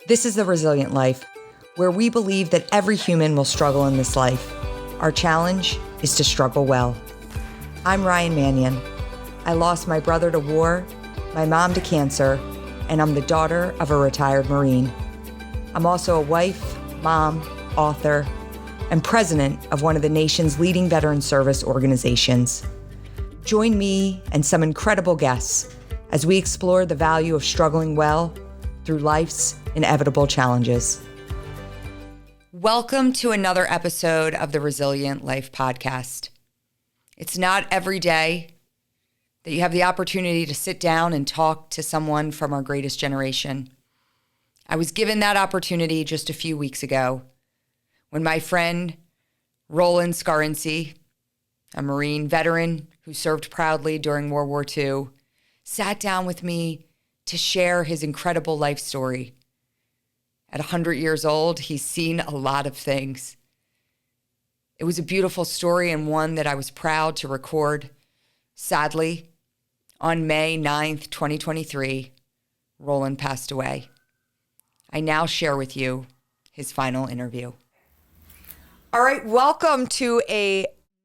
This is The Resilient Life, where we believe that every human will struggle in this life. Our challenge is to struggle well. I'm Ryan Manion. I lost my brother to war, my mom to cancer, and I'm the daughter of a retired Marine. I'm also a wife, mom, author, and president of one of the nation's leading veteran service organizations. Join me and some incredible guests as we explore the value of struggling well through life's inevitable challenges. Welcome to another episode of the Resilient Life podcast. It's not every day that you have the opportunity to sit down and talk to someone from our greatest generation. I was given that opportunity just a few weeks ago when my friend Roland Scarinci, a Marine veteran who served proudly during World War II, sat down with me to share his incredible life story. At 100 years old, he's seen a lot of things. It was a beautiful story and one that I was proud to record. Sadly, on May 9th, 2023, Roland passed away. I now share with you his final interview. All right, welcome to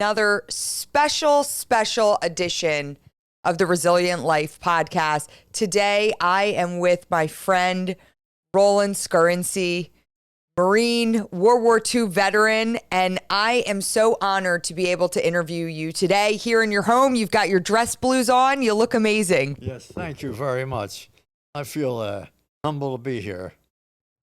another special edition of the Resilient Life podcast. Today, I am with my friend, Roland Scarinci, Marine, World War II veteran, and I am so honored to be able to interview you today here in your home. You've got your dress blues on. You look amazing. Yes, thank you very much. I feel humble to be here.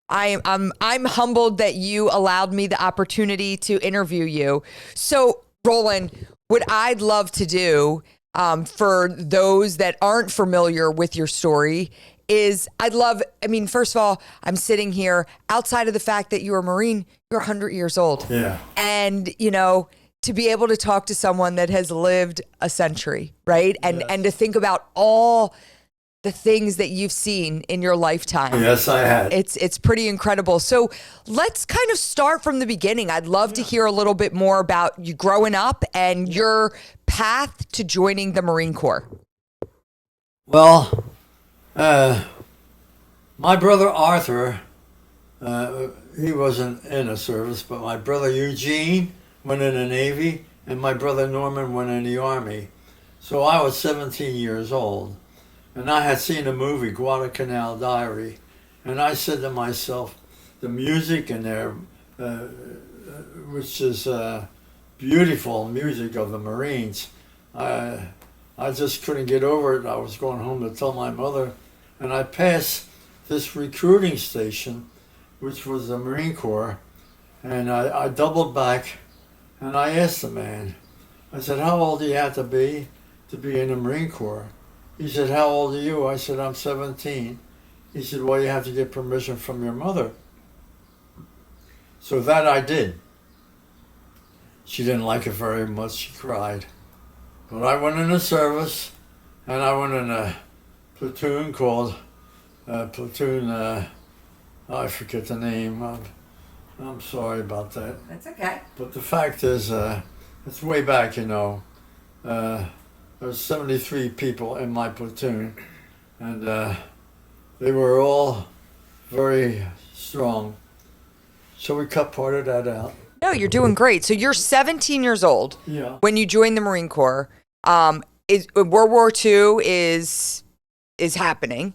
I'm humbled that you allowed me the opportunity to interview you. So, Roland, what I'd love to do for those that aren't familiar with your story is first of all, I'm sitting here outside of the fact that you're a Marine, you're 100 years old. Yeah. And, to be able to talk to someone that has lived a century, right? And Yes. and to think about all the things that you've seen in your lifetime. Yes, I had. It's pretty incredible. So let's kind of start from the beginning. I'd love to hear a little bit more about you growing up and your path to joining the Marine Corps. Well, my brother Arthur, he wasn't in the service, but my brother Eugene went in the Navy, and my brother Norman went in the Army. So I was 17 years old, and I had seen the movie Guadalcanal Diary, and I said to myself, the music in there, which is beautiful music of the Marines, I just couldn't get over it. I was going home to tell my mother, and I passed this recruiting station, which was the Marine Corps, and I doubled back, and I asked the man, I said, how old do you have to be in the Marine Corps? He said, how old are you? I said, I'm 17. He said, well, you have to get permission from your mother. So that I did. She didn't like it very much. She cried. But I went in the service, and I went in a platoon called I forget the name. I'm sorry about that. That's okay. But the fact is, it's way back, There was 73 people in my platoon, and they were all very strong. So we cut part of that out. No, you're doing great. So you're 17 years old when you joined the Marine Corps. World War II is happening.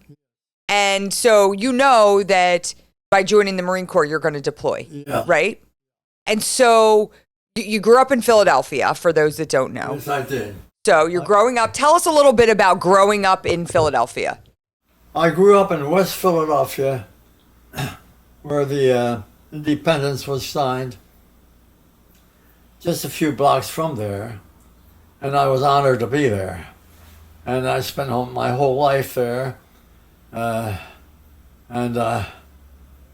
And so you know that by joining the Marine Corps, you're going to deploy, right? And so you grew up in Philadelphia, for those that don't know. Yes, I did. So you're growing up. Tell us a little bit about growing up in Philadelphia. I grew up in West Philadelphia, where the independence was signed, just a few blocks from there, and I was honored to be there. And I spent my whole life there, and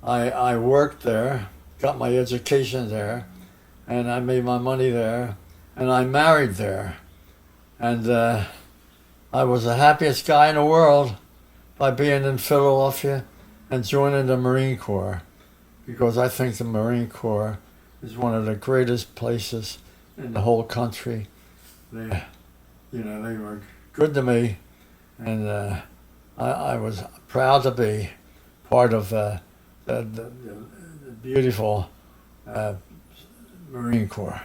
I worked there, got my education there, and I made my money there, and I married there. And I was the happiest guy in the world by being in Philadelphia and joining the Marine Corps, because I think the Marine Corps is one of the greatest places in the whole country. They were good to me, and I was proud to be part of the the beautiful Marine Corps.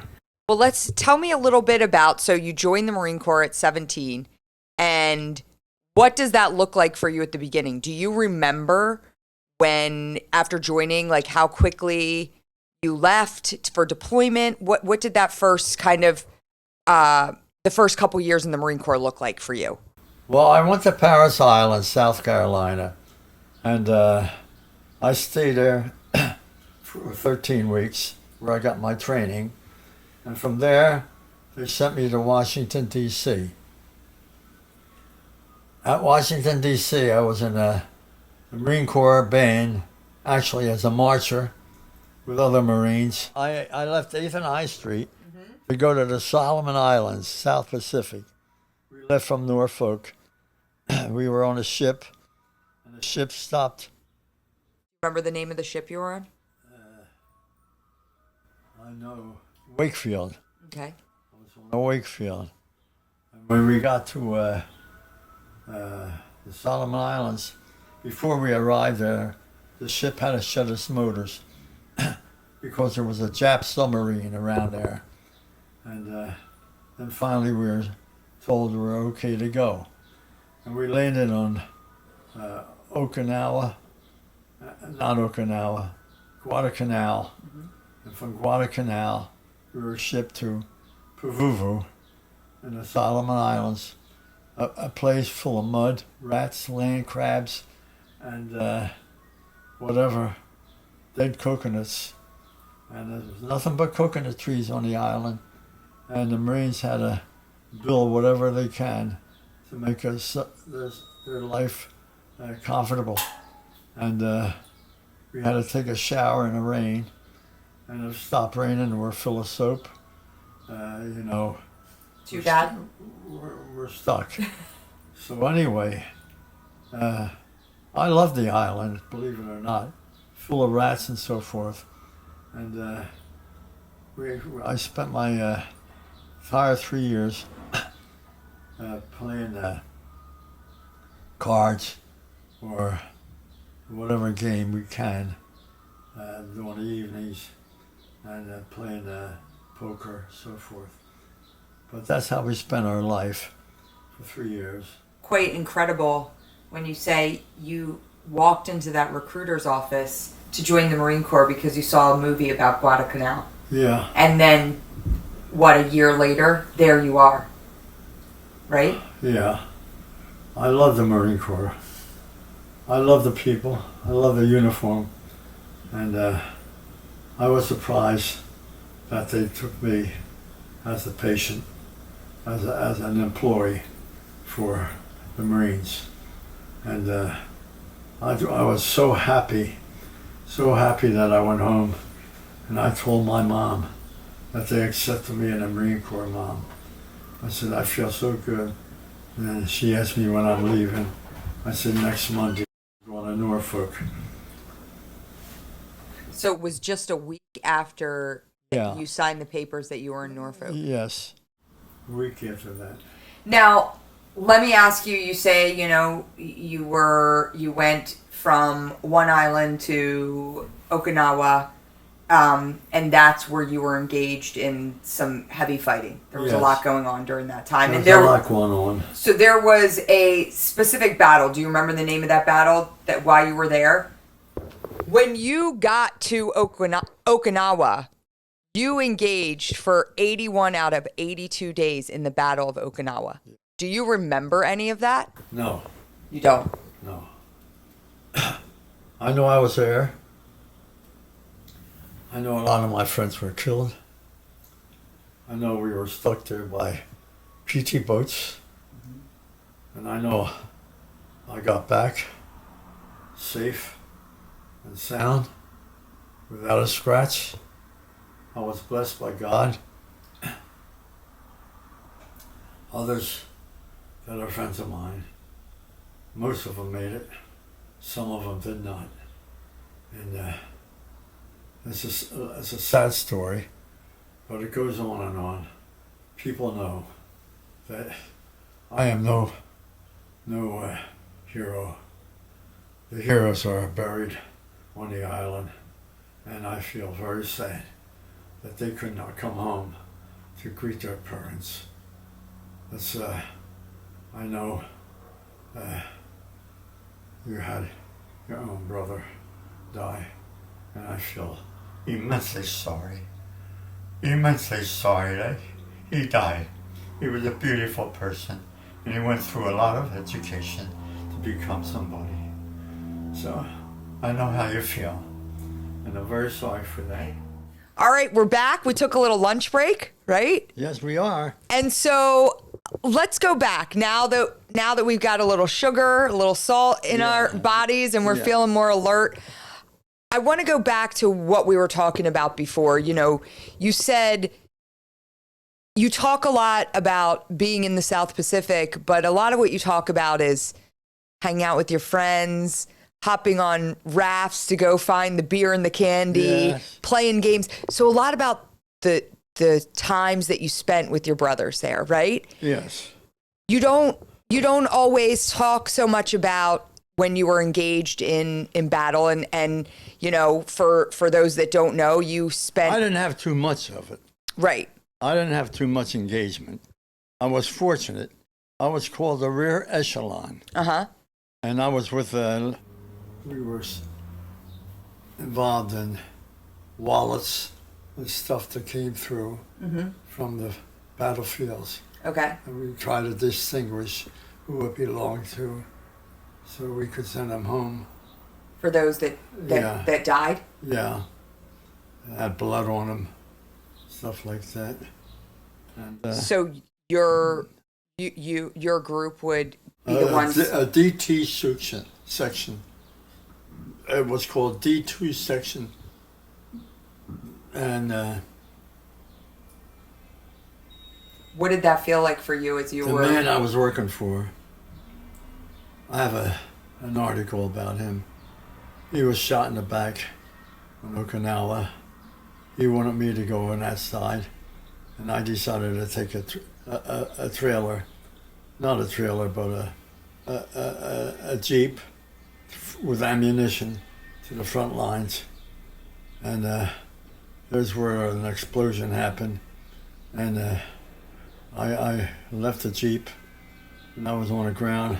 Well, tell me a little bit about, so you joined the Marine Corps at 17, and what does that look like for you at the beginning? Do you remember when, after joining, like how quickly you left for deployment? What did that first kind of, the first couple years in the Marine Corps look like for you? Well, I went to Paris Island, South Carolina, and I stayed there for 13 weeks where I got my training. And from there, they sent me to Washington, D.C. At Washington, D.C., I was in the Marine Corps band, actually as a marcher with other Marines. I left 8th and I Street to go to the Solomon Islands, South Pacific. We left from Norfolk. We were on a ship, and the ship stopped. Remember the name of the ship you were on? I know. Wakefield. Okay. I was on the Wakefield. And when we got to the Solomon Islands, before we arrived there, the ship had to shut its motors because there was a Jap submarine around there. And then finally we were told we were okay to go. And we landed on Guadalcanal. And from Guadalcanal, we were shipped to Pavuvu in the Solomon Islands, a place full of mud, rats, land crabs, and whatever, dead coconuts. And there was nothing but coconut trees on the island. And the Marines had to build whatever they can to make their life comfortable. And we had to take a shower in the rain. And it stopped raining, and we're full of soap. Too bad. We're stuck. So anyway, I love the island, believe it or not, full of rats and so forth. And I spent my entire 3 years playing cards or whatever game we can during the evenings, and playing poker, so forth. But that's how we spent our life for 3 years. Quite incredible when you say you walked into that recruiter's office to join the Marine Corps because you saw a movie about Guadalcanal. Yeah. And then, a year later, there you are. Right? Yeah. I love the Marine Corps. I love the people. I love the uniform. And I was surprised that they took me as a patient, as an employee for the Marines. And I was so happy that I went home and I told my mom that they accepted me in the Marine Corps, Mom. I said, I feel so good. And then she asked me when I'm leaving. I said, next Monday, I'm going to Norfolk. So it was just a week after you signed the papers that you were in Norfolk? Yes, a week after that. Now, let me ask you, you say, you went from one island to Okinawa, and that's where you were engaged in some heavy fighting. There was a lot going on during that time. There was a lot going on. So there was a specific battle. Do you remember the name of that battle, why you were there? When you got to Okinawa, you engaged for 81 out of 82 days in the Battle of Okinawa. Do you remember any of that? No. You don't? No. I know I was there. I know a lot of my friends were killed. I know we were stuck there by PT boats. And I know I got back safe and sound without a scratch. I was blessed by God. Others that are friends of mine, most of them made it. Some of them did not. And it's a sad story, but it goes on and on. People know that I am no hero. The heroes are buried on the island, and I feel very sad that they could not come home to greet their parents. It's, I know you had your own brother die, and I feel immensely sorry that he died. He was a beautiful person, and he went through a lot of education to become somebody. So I know how you feel, and I'm very sorry for that. All right, we're back. We took a little lunch break, right? Yes, we are. And so let's go back now that we've got a little sugar, a little salt in our bodies, and we're feeling more alert. I want to go back to what we were talking about before. You know, you said you talk a lot about being in the South Pacific, but a lot of what you talk about is hanging out with your friends, hopping on rafts to go find the beer and the candy, playing games. So a lot about the times that you spent with your brothers there, right? Yes. You don't always talk so much about when you were engaged in battle, and you know, for those that don't know, you spent. I didn't have too much of it. Right. I didn't have too much engagement. I was fortunate. I was called the rear echelon. And I was with we were involved in wallets and stuff that came through from the battlefields. Okay. And we tried to distinguish who it belonged to, so we could send them home. For those that died? Yeah. It had blood on them, stuff like that. And, so your group would be the ones... A DT section. It was called D2 section. And... what did that feel like for you as you were... The man I was working for, I have an article about him. He was shot in the back on Okinawa. He wanted me to go on that side, and I decided to take a trailer, not a trailer, but a Jeep with ammunition to the front lines. And there's where an explosion happened, and I left the Jeep, and I was on the ground,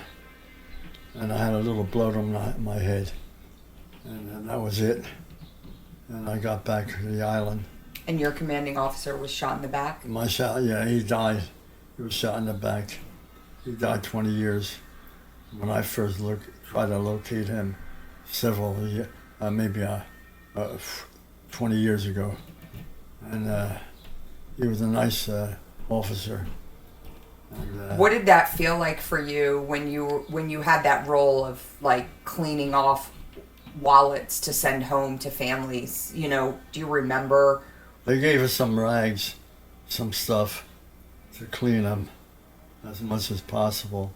and I had a little blood on my head, and that was it. And I got back to the island. And your commanding officer was shot in the back? He died. He was shot in the back. He died 20 years. When I first tried to locate him, maybe 20 years ago. And he was a nice officer. And, what did that feel like for you when you had that role of like cleaning off wallets to send home to families? You know, do you remember? They gave us some rags, some stuff to clean them as much as possible,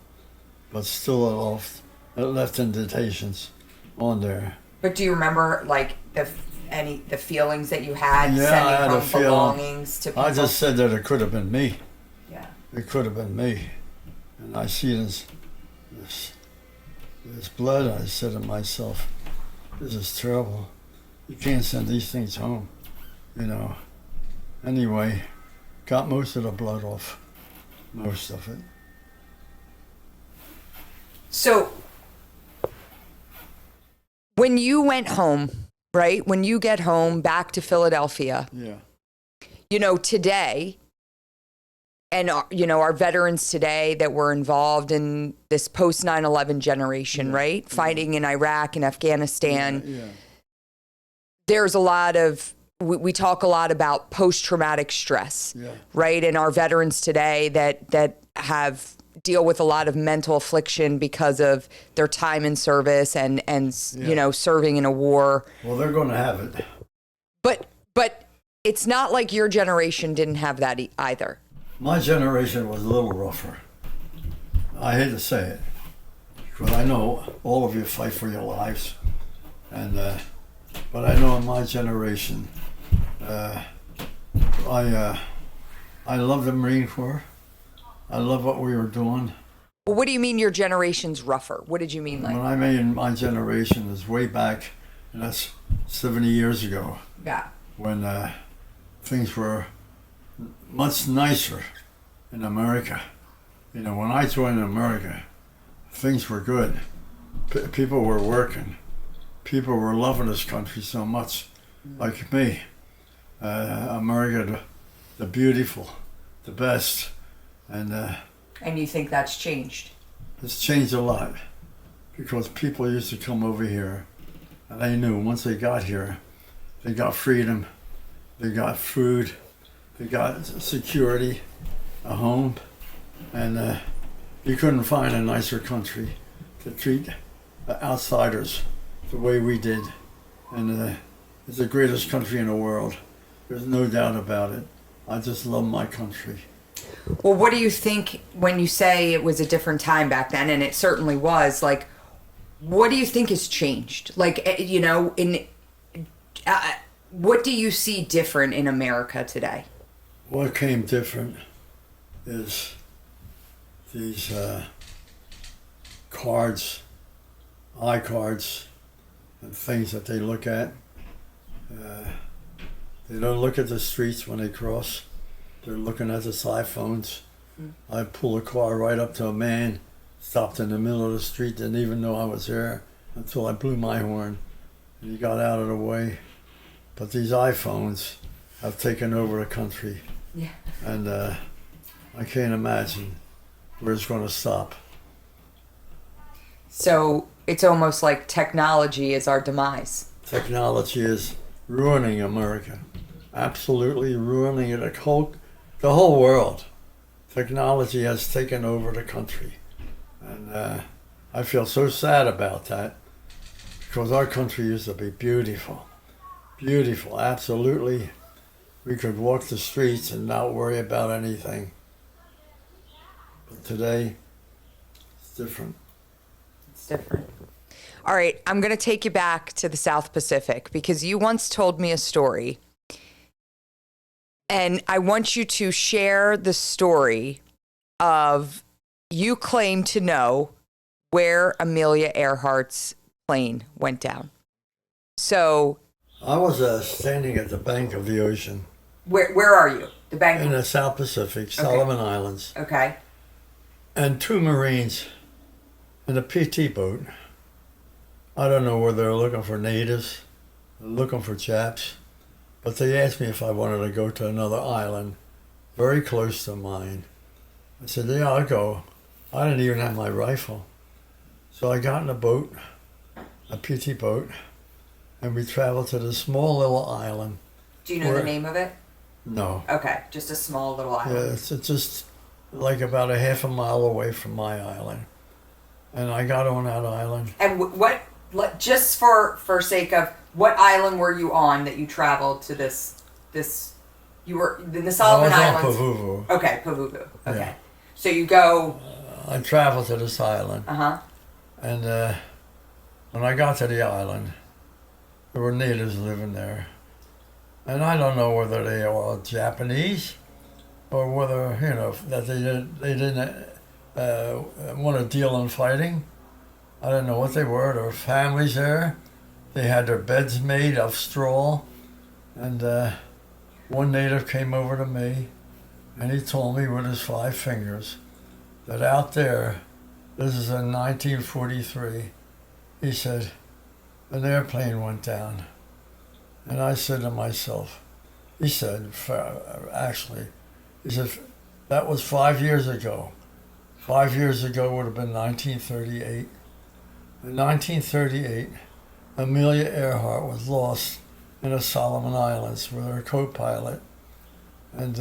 but still it left indentations on there. But do you remember like the feelings that you had I sending had a home feeling. belongings to people? I just said that it could have been me. Yeah. It could have been me. And I see this blood. I said to myself, this is terrible. You can't send these things home, you know. Anyway, got most of the blood off. Most of it. So, when you went home, right? When you get home back to Philadelphia, you know, today, and, you know, our veterans today that were involved in this post 9/11 generation, right? Fighting in Iraq and Afghanistan. There's a lot of, we talk a lot about post-traumatic stress, right? And our veterans today that have deal with a lot of mental affliction because of their time in service and you know, serving in a war. Well, they're going to have it. But it's not like your generation didn't have that either. My generation was a little rougher. I hate to say it, because I know all of you fight for your lives, and but I know in my generation, I love the Marine Corps. I love what we were doing. Well, what do you mean your generation's rougher? What did you mean? Like? When I mean my generation is way back And that's 70 years ago. Yeah. When things were much nicer in America. You know, when I joined America, things were good. People were working. People were loving this country so much, like me. America, the beautiful, the best. And you think that's changed? it's changed a lot because people used to come over here and they knew once they got here, they got freedom, they got food, they got security, a home, and you couldn't find a nicer country to treat outsiders the way we did. And it's the greatest country in the world. There's no doubt about it. I just love my country. Well, what do you think when you say it was a different time back then, and it certainly was, like, what do you think has changed? Like, you know, what do you see different in America today? What came different is these cards, iCards, and things that they look at. They don't look at the streets when they cross. They're looking at the iPhones. I pull a car right up to a man, stopped in the middle of the street, didn't even know I was there until I blew my horn, and he got out of the way. But these iPhones have taken over the country. Yeah. And I can't imagine where it's going to stop. So it's almost like technology is our demise. Technology is ruining America, absolutely ruining it. The whole world. Technology has taken over the country, and I feel so sad about that because our country used to be beautiful, beautiful, absolutely. We could walk the streets and not worry about anything. But today, it's different. It's different. All right, I'm going to take you back to the South Pacific because you once told me a story. And I want you to share the story of you claim to know where Amelia Earhart's plane went down. So I was standing at the bank of the ocean. Where are you? The bank in the South Pacific, Solomon Islands. Okay. And two Marines in a PT boat. I don't know whether they're looking for natives, looking for Japs, but they asked me if I wanted to go to another island very close to mine. I said, yeah, I'll go. I didn't even have my rifle. So I got in a boat, a PT boat, and we traveled to this small little island. Do you know the name of it? No. Okay, just a small little island. Yeah, it's just like about a half a mile away from my island. And I got on that island. And just for sake of, what island were you on that you traveled to this, you were in the Solomon Islands? I was on Pavuvu. Okay, Pavuvu. Okay. Yeah. So you go... I traveled to this island. Uh-huh. And when I got to the island, there were natives living there. And I don't know whether they are Japanese or whether, that they didn't want to deal in fighting. I don't know what they were. There were families there. They had their beds made of straw. And one native came over to me and he told me with his 5 fingers that out there, this is in 1943, he said, an airplane went down. And I said to myself, he said, that was 5 years ago. 5 years ago would have been 1938. In 1938, Amelia Earhart was lost in the Solomon Islands with her co-pilot. And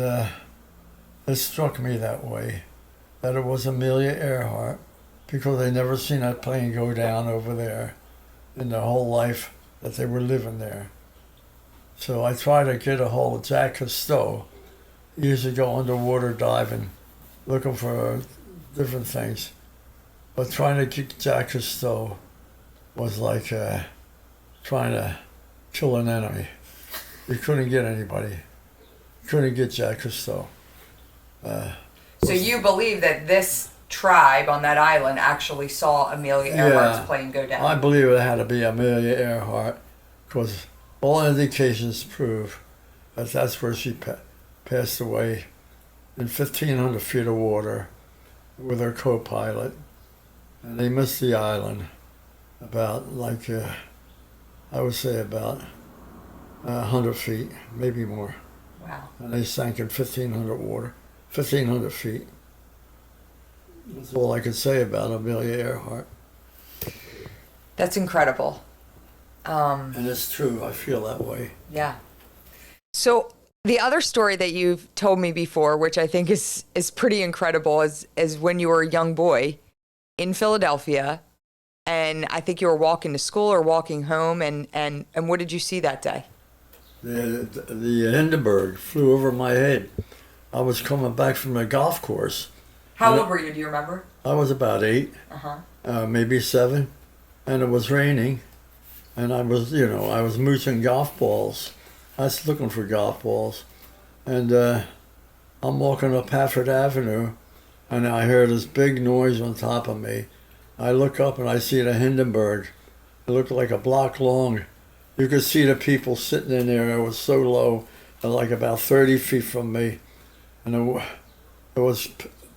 it struck me that way, that it was Amelia Earhart, because they never seen that plane go down over there in their whole life that they were living there. So I tried to get a hold of Jack Cousteau. He used to go underwater diving, looking for different things. But trying to get Jack Cousteau was like trying to kill an enemy. You couldn't get anybody. You couldn't get Jack Cousteau. So you believe that this tribe on that island actually saw Amelia Earhart's plane go down? I believe it had to be Amelia Earhart. because all indications prove that that's where she passed away in 1,500 feet of water with her co-pilot. And they missed the island about, like, I would say about 100 feet, maybe more. Wow. And they sank in 1,500 feet. That's all I could say about Amelia Earhart. That's incredible. And it's true, I feel that way. Yeah. So the other story that you've told me before, which I think is pretty incredible, is when you were a young boy in Philadelphia, and I think you were walking to school or walking home, and what did you see that day? The Hindenburg flew over my head. I was coming back from the golf course. How old were you? Do you remember? I was about 8, maybe 7, and it was raining, and I was mooching golf balls. I was looking for golf balls, and I'm walking up Hafford Avenue, and I hear this big noise on top of me. I look up and I see the Hindenburg. It looked like a block long. You could see the people sitting in there. It was so low, like about 30 feet from me, and it was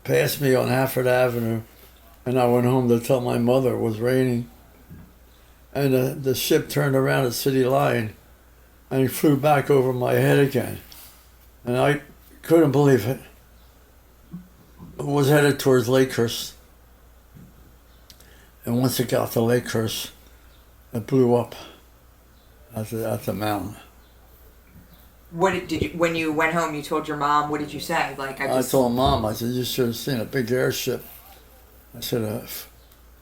past me on Hafford Avenue, and I went home to tell my mother it was raining. And the ship turned around at City Line, and it flew back over my head again. And I couldn't believe it. It was headed towards Lakehurst. And once it got to Lakehurst, it blew up at the mountain. What did you, when you went home, you told your mom, what did you say? I told Mom, I said, you should have seen a big airship. I said, it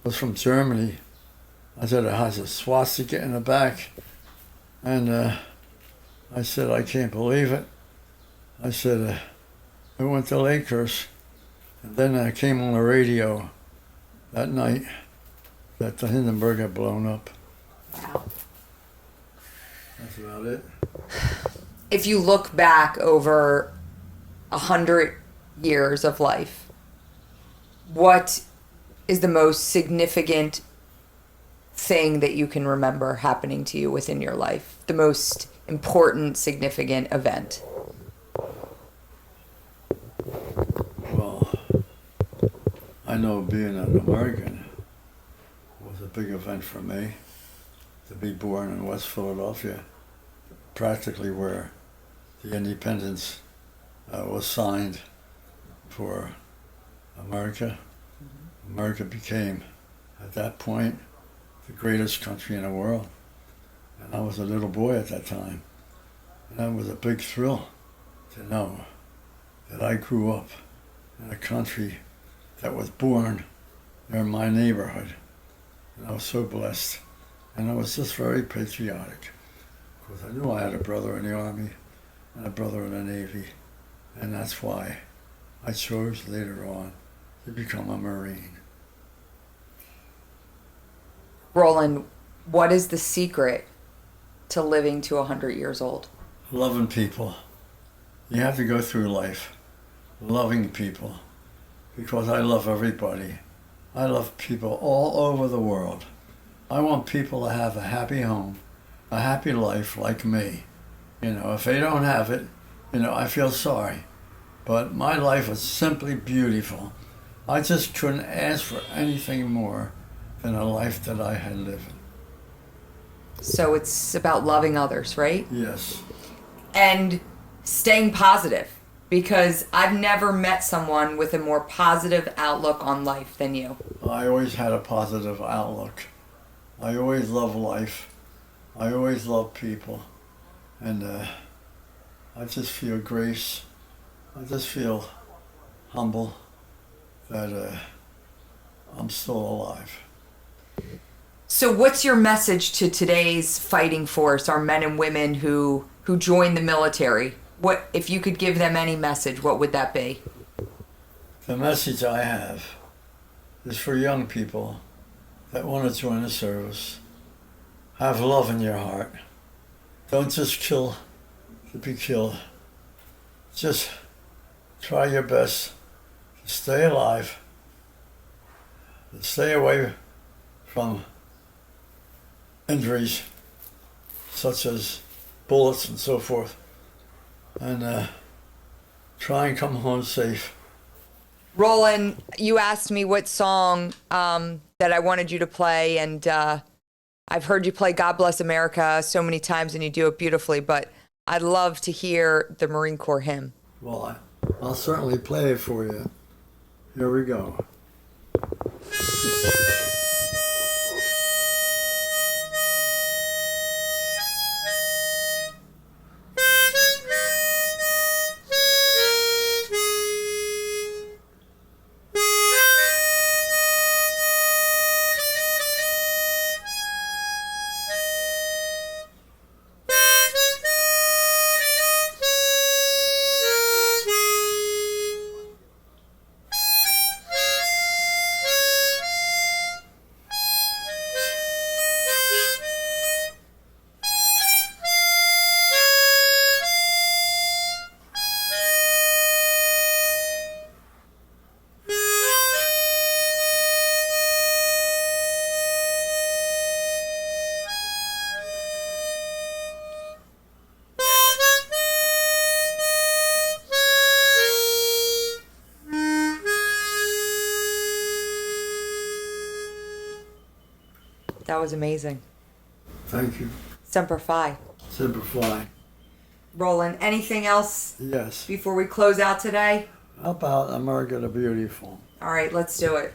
was from Germany. I said, it has a swastika in the back. And I said, I can't believe it. I said, we went to Lakehurst. And then I came on the radio that night that the Hindenburg had blown up. Wow. That's about it. If you look back over 100 years of life, what is the most significant thing that you can remember happening to you within your life? The most important, significant event? Well, I know being an American was a big event for me. To be born in West Philadelphia, practically where the independence was signed for America. America became, at that point, the greatest country in the world. And I was a little boy at that time. And that was a big thrill to know that I grew up in a country that was born near my neighborhood. And I was so blessed. And I was just very patriotic, because I knew I had a brother in the Army and a brother in the Navy. And that's why I chose later on to become a Marine. Roland, what is the secret to living to 100 years old? Loving people. You have to go through life loving people, because I love everybody. I love people all over the world. I want people to have a happy home, a happy life like me. If they don't have it, I feel sorry. But my life was simply beautiful. I just couldn't ask for anything more than a life that I had lived. So it's about loving others, right? Yes. And staying positive, because I've never met someone with a more positive outlook on life than you. I always had a positive outlook. I always loved life. I always loved people. And I just feel grace. I just feel humble that I'm still alive. So what's your message to today's fighting force, our men and women who joined the military? What, if you could give them any message, what would that be? The message I have is for young people that want to join the service. Have love in your heart. Don't just kill to be killed. Just try your best to stay alive, to stay away from injuries, such as bullets and so forth, and try and come home safe. Roland, you asked me what song that I wanted you to play, and I've heard you play God Bless America so many times, and you do it beautifully, but I'd love to hear the Marine Corps hymn. Well, I'll certainly play it for you. Here we go. That was amazing. Thank you. Semper Fi. Semper Fi. Roland, anything else Yes. before we close out today? How about America the Beautiful? All right, let's do it.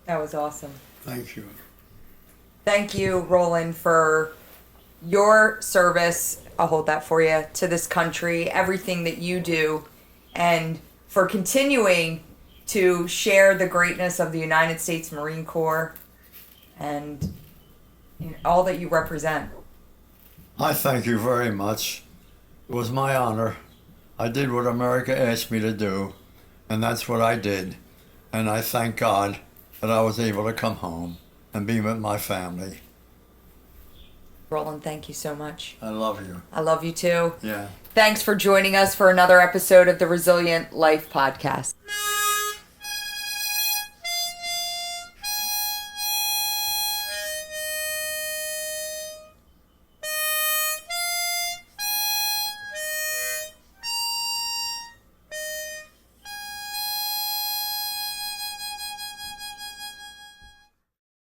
That was awesome. Thank you. Thank you, Roland, for your service. I'll hold that for you, to this country, everything that you do, and for continuing to share the greatness of the United States Marine Corps and all that you represent. I thank you very much. It was my honor. I did what America asked me to do, and that's what I did. And I thank God that I was able to come home and be with my family. Roland, thank you so much. I love you. I love you too. Yeah. Thanks for joining us for another episode of the Resilient Life Podcast.